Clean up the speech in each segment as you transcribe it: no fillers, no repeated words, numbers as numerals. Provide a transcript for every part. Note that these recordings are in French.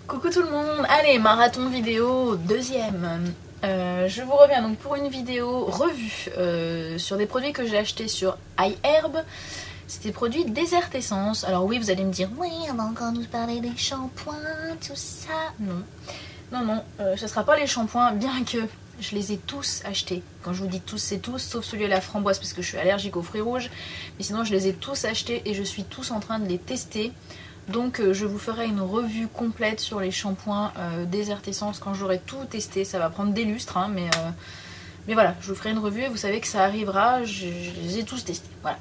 Coucou tout le monde, allez, marathon vidéo deuxième. Je vous reviens donc pour une vidéo revue sur des produits que j'ai achetés sur iHerb. C'était des produits Desert Essence. Alors oui, vous allez me dire, oui, on va encore nous parler des shampoings, tout ça. Non, non, ce sera pas les shampoings, bien que je les ai tous achetés. Quand je vous dis tous, c'est tous, sauf celui à la framboise parce que je suis allergique aux fruits rouges. Mais sinon, je les ai tous achetés et je suis tous en train de les tester. Donc je vous ferai une revue complète sur les shampoings Desert Essence quand j'aurai tout testé. Ça va prendre des lustres, hein, mais voilà, je vous ferai une revue et vous savez que ça arrivera. Je les ai tous testés, voilà.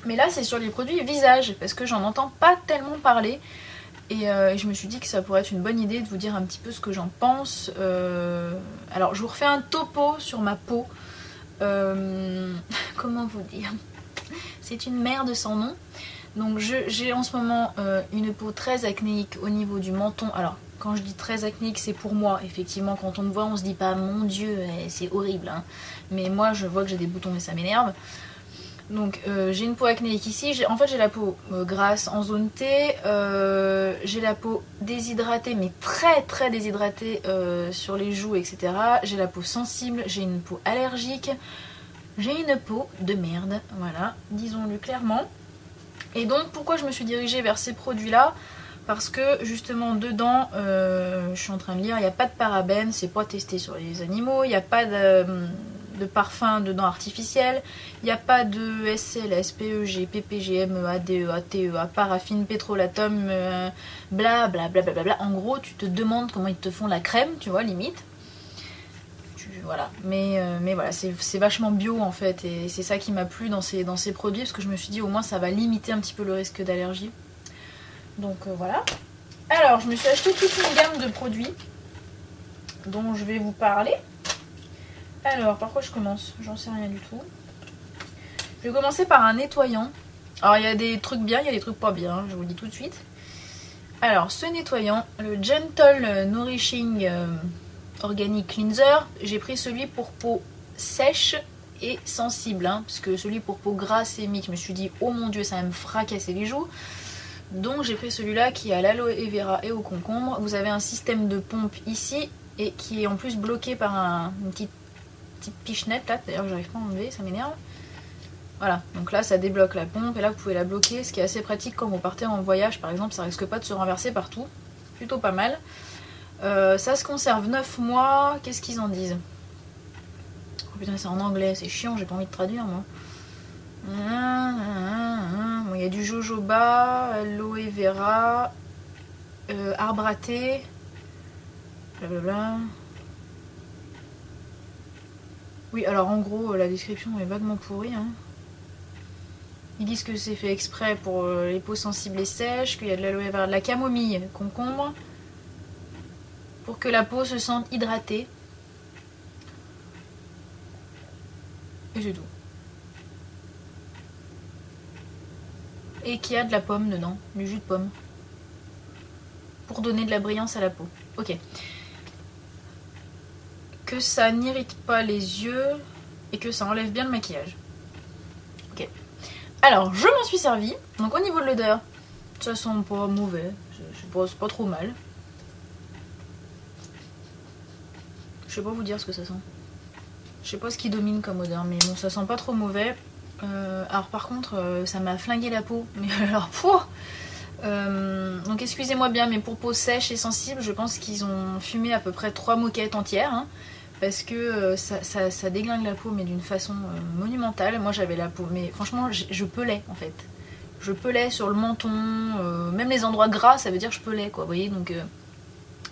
Mais là c'est sur les produits visage parce que j'en entends pas tellement parler. Et je me suis dit que ça pourrait être une bonne idée de vous dire un petit peu ce que j'en pense. Alors je vous refais un topo sur ma peau. Comment vous dire? C'est une merde sans nom. Donc j'ai en ce moment une peau très acnéique au niveau du menton. Alors quand je dis très acnéique, c'est pour moi. Effectivement, quand on me voit, on se dit pas mon dieu, c'est horrible, hein. Mais moi je vois que j'ai des boutons et ça m'énerve. Donc j'ai une peau acnéique ici. En fait j'ai la peau grasse en zone T. J'ai la peau déshydratée, mais très très déshydratée sur les joues, etc. J'ai la peau sensible, j'ai une peau allergique. J'ai une peau de merde, voilà, disons-le clairement. Et donc pourquoi je me suis dirigée vers ces produits là? Parce que justement dedans, je suis en train de lire, il n'y a pas de parabènes, c'est pas testé sur les animaux, il n'y a pas de parfum dedans artificiel, il n'y a pas de SL, SPEG, PPG, MEA, DEA, TEA, paraffine, pétrolatum, bla bla bla bla bla. En gros tu te demandes comment ils te font la crème, tu vois, limite. Voilà, mais voilà, c'est vachement bio en fait, et c'est ça qui m'a plu dans ces produits, parce que je me suis dit au moins ça va limiter un petit peu le risque d'allergie. Donc voilà. Alors je me suis acheté toute une gamme de produits dont je vais vous parler. Alors par quoi je commence? J'en sais rien du tout. Je vais commencer par un nettoyant. Alors il y a des trucs bien, il y a des trucs pas bien, je vous le dis tout de suite. Alors ce nettoyant, le Gentle Nourishing Organic Cleanser, j'ai pris celui pour peau sèche et sensible, hein, parce que celui pour peau grasse et mie, je me suis dit oh mon dieu ça va me fracasser les joues. Donc j'ai pris celui-là qui est à l'aloe vera et au concombre. Vous avez un système de pompe ici et qui est en plus bloqué par une petite pichenette là, d'ailleurs j'arrive pas à enlever, ça m'énerve. Voilà, donc là ça débloque la pompe et là vous pouvez la bloquer, ce qui est assez pratique quand vous partez en voyage par exemple, ça risque pas de se renverser partout, plutôt pas mal. Ça se conserve 9 mois, qu'est-ce qu'ils en disent? Oh putain c'est en anglais, c'est chiant, j'ai pas envie de traduire moi. Bon, il y a du jojoba, aloe vera, arbre à thé, blablabla. Oui alors en gros la description est vaguement pourrie, hein. Ils disent que c'est fait exprès pour les peaux sensibles et sèches, qu'il y a de l'aloe vera, de la camomille, concombre, pour que la peau se sente hydratée. Et c'est tout. Et qu'il y a de la pomme dedans, du jus de pomme. Pour donner de la brillance à la peau. Ok. Que ça n'irrite pas les yeux et que ça enlève bien le maquillage. Ok. Alors, je m'en suis servi. Donc au niveau de l'odeur, ça sent pas mauvais. C'est pas trop mal. Je sais pas vous dire ce que ça sent. Je sais pas ce qui domine comme odeur, mais bon, ça sent pas trop mauvais. Alors par contre, ça m'a flingué la peau. Mais alors, donc excusez-moi bien, mais pour peau sèche et sensible, je pense qu'ils ont fumé à peu près 3 moquettes entières. Hein, parce que ça déglingue la peau, mais d'une façon monumentale. Moi j'avais la peau, mais franchement, je pelais en fait. Je pelais sur le menton, même les endroits gras, ça veut dire je pelais quoi, vous voyez, donc...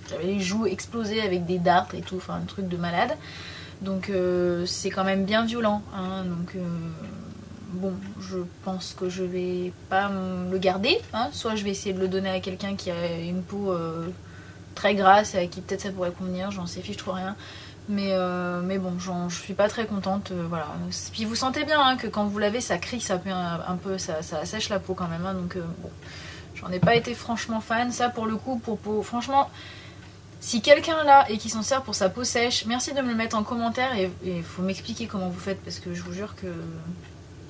J'avais les joues explosées avec des dartres et tout, enfin un truc de malade. Donc c'est quand même bien violent, hein, donc bon, je pense que je vais pas le garder, hein. Soit je vais essayer de le donner à quelqu'un qui a une peau très grasse et à qui peut-être ça pourrait convenir, j'en sais fiche trop rien. Mais bon, je suis pas très contente, voilà. Puis vous sentez bien hein, que quand vous lavez ça crie, ça fait un peu, ça sèche la peau quand même, hein, donc bon, j'en ai pas été franchement fan. Ça pour le coup, pour peau, franchement... Si quelqu'un là et qui s'en sert pour sa peau sèche, merci de me le mettre en commentaire et il faut m'expliquer comment vous faites parce que je vous jure que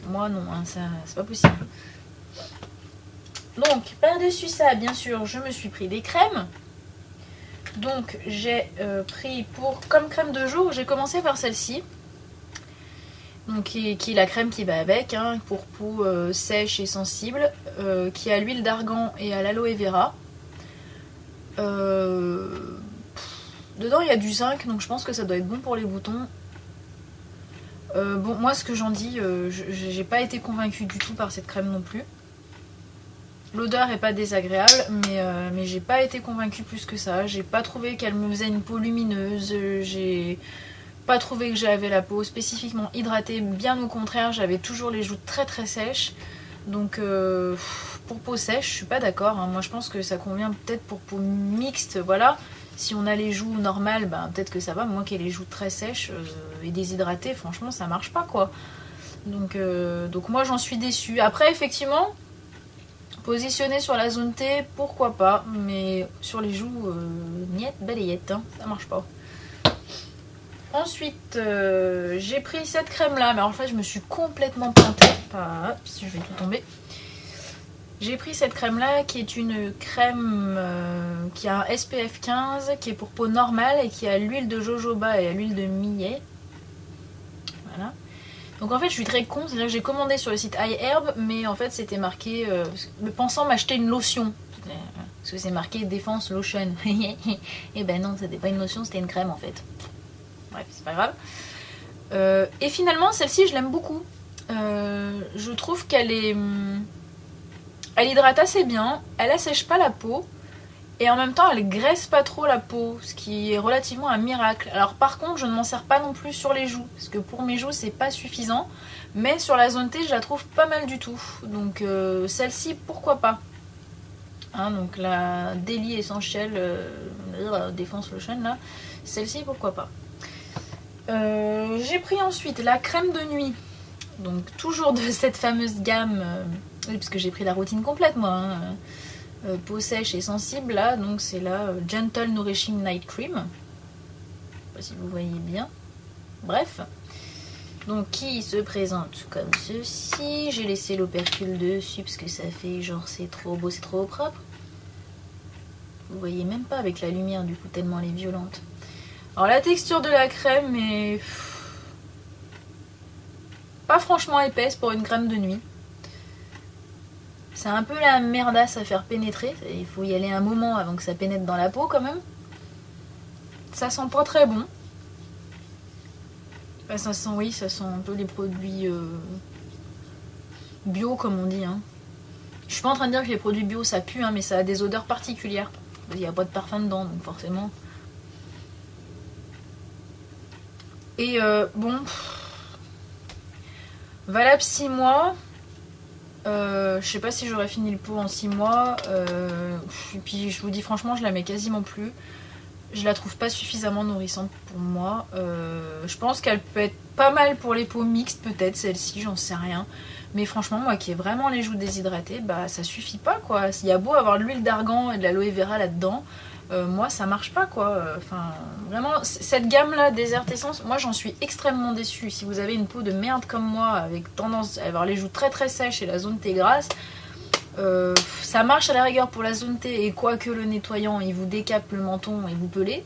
moi non, hein, ça c'est pas possible. Donc par-dessus ça, bien sûr, je me suis pris des crèmes. Donc j'ai pris comme crème de jour, j'ai commencé par celle-ci. Donc qui est la crème qui va avec, hein, pour peau sèche et sensible, qui a l'huile d'argan et à l'aloe vera. Dedans il y a du zinc, donc je pense que ça doit être bon pour les boutons. Bon, moi ce que j'en dis, j'ai pas été convaincue du tout par cette crème non plus. L'odeur est pas désagréable, mais j'ai pas été convaincue plus que ça. J'ai pas trouvé qu'elle me faisait une peau lumineuse, j'ai pas trouvé que j'avais la peau spécifiquement hydratée, bien au contraire, j'avais toujours les joues très très sèches. Donc pour peau sèche, je suis pas d'accord, hein. Moi je pense que ça convient peut-être pour peau mixte, voilà. Si on a les joues normales, ben, peut-être que ça va. Moi qui ai les joues très sèches et déshydratées, franchement ça marche pas quoi. Donc moi j'en suis déçue. Après effectivement, positionner sur la zone T, pourquoi pas. Mais sur les joues, niet, balayette, hein, ça marche pas. Ensuite, j'ai pris cette crème là, mais en fait je me suis complètement plantée. Hop, si je vais tout tomber. J'ai pris cette crème là qui est une crème qui a un SPF 15, qui est pour peau normale et qui a l'huile de jojoba et l'huile de millet. Voilà. Donc en fait je suis très con, c'est-à-dire que j'ai commandé sur le site iHerb, mais en fait c'était marqué, pensant m'acheter une lotion. Parce que c'est marqué défense lotion. Et ben non, c'était pas une lotion, c'était une crème en fait. Bref, c'est pas grave. Et finalement, celle-ci, je l'aime beaucoup. Je trouve qu'elle est... Elle hydrate assez bien, elle assèche pas la peau, et en même temps, elle graisse pas trop la peau, ce qui est relativement un miracle. Alors par contre, je ne m'en sers pas non plus sur les joues, parce que pour mes joues, c'est pas suffisant. Mais sur la zone T, je la trouve pas mal du tout. Donc celle-ci, pourquoi pas. Hein, donc la Daily Essential Défense Lotion, là, celle-ci, pourquoi pas. J'ai pris ensuite la crème de nuit, donc toujours de cette fameuse gamme, oui, parce que j'ai pris la routine complète moi, hein, peau sèche et sensible là, donc c'est la Gentle Nourishing Night Cream, je sais pas si vous voyez bien, bref, donc qui se présente comme ceci. J'ai laissé l'opercule dessus parce que ça fait genre c'est trop beau, c'est trop propre, vous voyez même pas avec la lumière du coup tellement elle est violente. Alors la texture de la crème est pas franchement épaisse pour une crème de nuit. C'est un peu la merdasse à faire pénétrer. Il faut y aller un moment avant que ça pénètre dans la peau quand même. Ça sent pas très bon. Enfin, ça sent, oui, ça sent un peu les produits bio comme on dit. Hein. Je suis pas en train de dire que les produits bio ça pue, hein, mais ça a des odeurs particulières. Il n'y a pas de parfum dedans, donc forcément... Et bon, valable 6 mois. Je sais pas si j'aurais fini le pot en 6 mois. Et puis je vous dis franchement, je la mets quasiment plus. Je la trouve pas suffisamment nourrissante pour moi. Je pense qu'elle peut être pas mal pour les peaux mixtes, peut-être celle-ci, j'en sais rien. Mais franchement, moi qui ai vraiment les joues déshydratées, bah ça suffit pas quoi. S'il y a beau avoir de l'huile d'argan et de l'aloe vera là-dedans. Moi ça marche pas quoi, enfin vraiment cette gamme là Desert Essence, moi j'en suis extrêmement déçue. Si vous avez une peau de merde comme moi avec tendance à avoir les joues très très sèches et la zone T grasse, ça marche à la rigueur pour la zone T et quoique le nettoyant il vous décape le menton et vous pelez,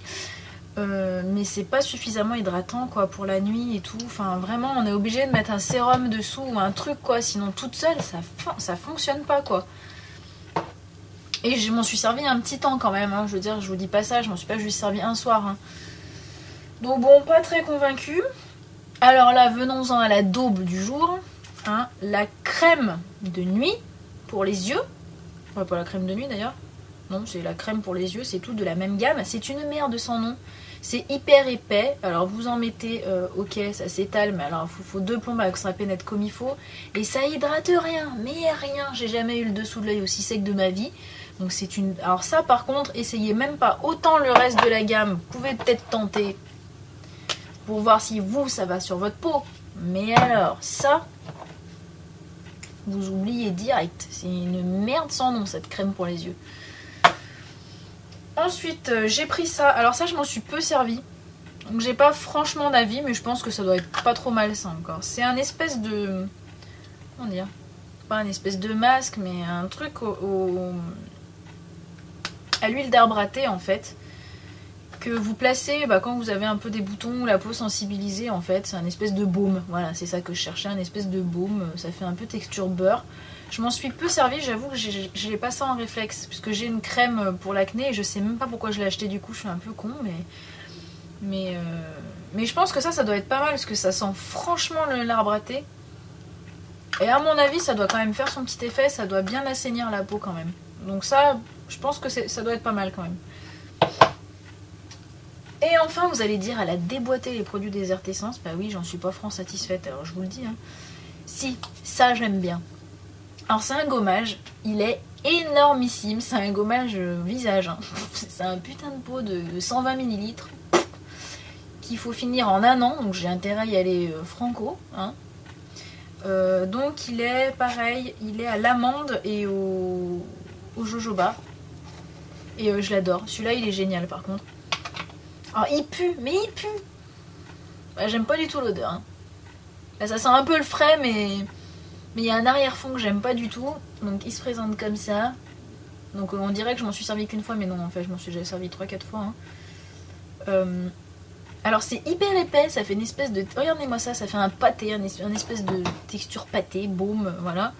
mais c'est pas suffisamment hydratant quoi pour la nuit et tout. Enfin vraiment on est obligé de mettre un sérum dessous ou un truc quoi, sinon toute seule ça fonctionne pas quoi. Et je m'en suis servi un petit temps quand même, hein. Je veux dire, je vous dis pas ça, je m'en suis pas juste servi un soir. Hein. Donc bon, pas très convaincue. Alors là, venons-en à la daube du jour. Hein. La crème de nuit pour les yeux. Ouais, pas la crème de nuit d'ailleurs. Non, c'est la crème pour les yeux, c'est tout de la même gamme. C'est une merde sans nom. C'est hyper épais. Alors vous en mettez, ok, ça s'étale, mais alors il faut 2 plombes avec ça pénètre comme il faut. Et ça hydrate rien, mais rien. J'ai jamais eu le dessous de l'œil aussi sec de ma vie. Donc c'est une... Alors ça par contre, essayez même pas. Autant le reste de la gamme, vous pouvez peut-être tenter pour voir si vous, ça va sur votre peau. Mais alors, ça, vous oubliez direct. C'est une merde sans nom cette crème pour les yeux. Ensuite, j'ai pris ça. Alors ça, je m'en suis peu servi. Donc j'ai pas franchement d'avis, mais je pense que ça doit être pas trop mal ça encore. C'est un espèce de... Comment dire? Pas un espèce de masque, mais un truc à l'huile d'arbre à thé en fait. que vous placez quand vous avez un peu des boutons ou la peau sensibilisée en fait. C'est un espèce de baume, voilà, c'est ça que je cherchais, un espèce de baume. Ça fait un peu texture beurre. Je m'en suis peu servi, j'avoue que je l'ai pas ça en réflexe, puisque j'ai une crème pour l'acné et je sais même pas pourquoi je l'ai acheté du coup, je suis un peu con, mais je pense que ça doit être pas mal, parce que ça sent franchement l'arbre à thé. Et à mon avis, ça doit quand même faire son petit effet, ça doit bien assainir la peau quand même. Donc ça, je pense que ça doit être pas mal quand même. Et enfin, vous allez dire, elle a déboîté les produits Desert Essence. Bah oui, j'en suis pas franc satisfaite, alors je vous le dis. Hein. Si, ça j'aime bien. Alors c'est un gommage, il est énormissime, c'est un gommage visage. Hein. C'est un putain de pot de 120 ml qu'il faut finir en un an, donc j'ai intérêt à y aller franco. Hein. Donc il est pareil, il est à l'amande et au jojoba. Et je l'adore, celui-là il est génial par contre. Alors il pue, mais il pue. Bah, j'aime pas du tout l'odeur. Hein. Là, ça sent un peu le frais, mais il y a un arrière-fond que j'aime pas du tout. Donc il se présente comme ça. Donc on dirait que je m'en suis servi qu'une fois, mais non, en fait je m'en suis déjà servi 3-4 fois. Hein. Alors c'est hyper épais, ça fait une espèce de... Regardez-moi ça, ça fait un pâté, une espèce de texture pâté, baume, voilà.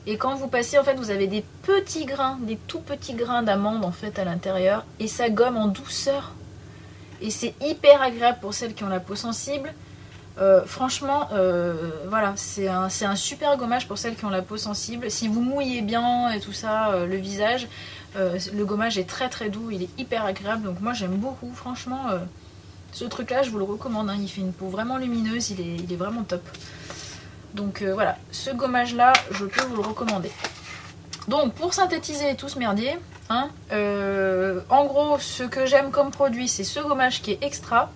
Et quand vous passez, en fait, vous avez des petits grains, des tout petits grains d'amande en fait à l'intérieur. Et ça gomme en douceur. Et c'est hyper agréable pour celles qui ont la peau sensible. Franchement, voilà, c'est un super gommage pour celles qui ont la peau sensible. Si vous mouillez bien et tout ça, le visage, le gommage est très très doux, il est hyper agréable. Donc moi j'aime beaucoup, franchement, ce truc là je vous le recommande. Hein, il fait une peau vraiment lumineuse, il est vraiment top. Donc voilà, ce gommage là, je peux vous le recommander. Donc pour synthétiser tout ce merdier, hein, en gros ce que j'aime comme produit c'est ce gommage qui est extra.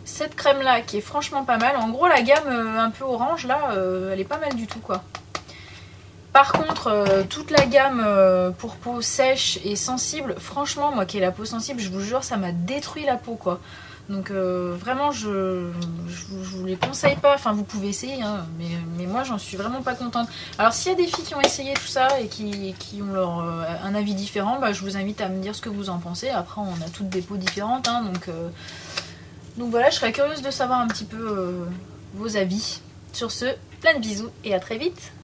Cette crème là qui est franchement pas mal. En gros la gamme un peu orange là, elle est pas mal du tout quoi. Par contre toute la gamme pour peau sèche et sensible, franchement moi qui ai la peau sensible, je vous jure ça m'a détruit la peau quoi. Donc vraiment je vous les conseille pas, enfin vous pouvez essayer hein, mais moi j'en suis vraiment pas contente. Alors s'il y a des filles qui ont essayé tout ça et qui ont un avis différent, bah, je vous invite à me dire ce que vous en pensez. Après on a toutes des peaux différentes hein, donc voilà, je serais curieuse de savoir un petit peu vos avis. Sur ce, plein de bisous et à très vite.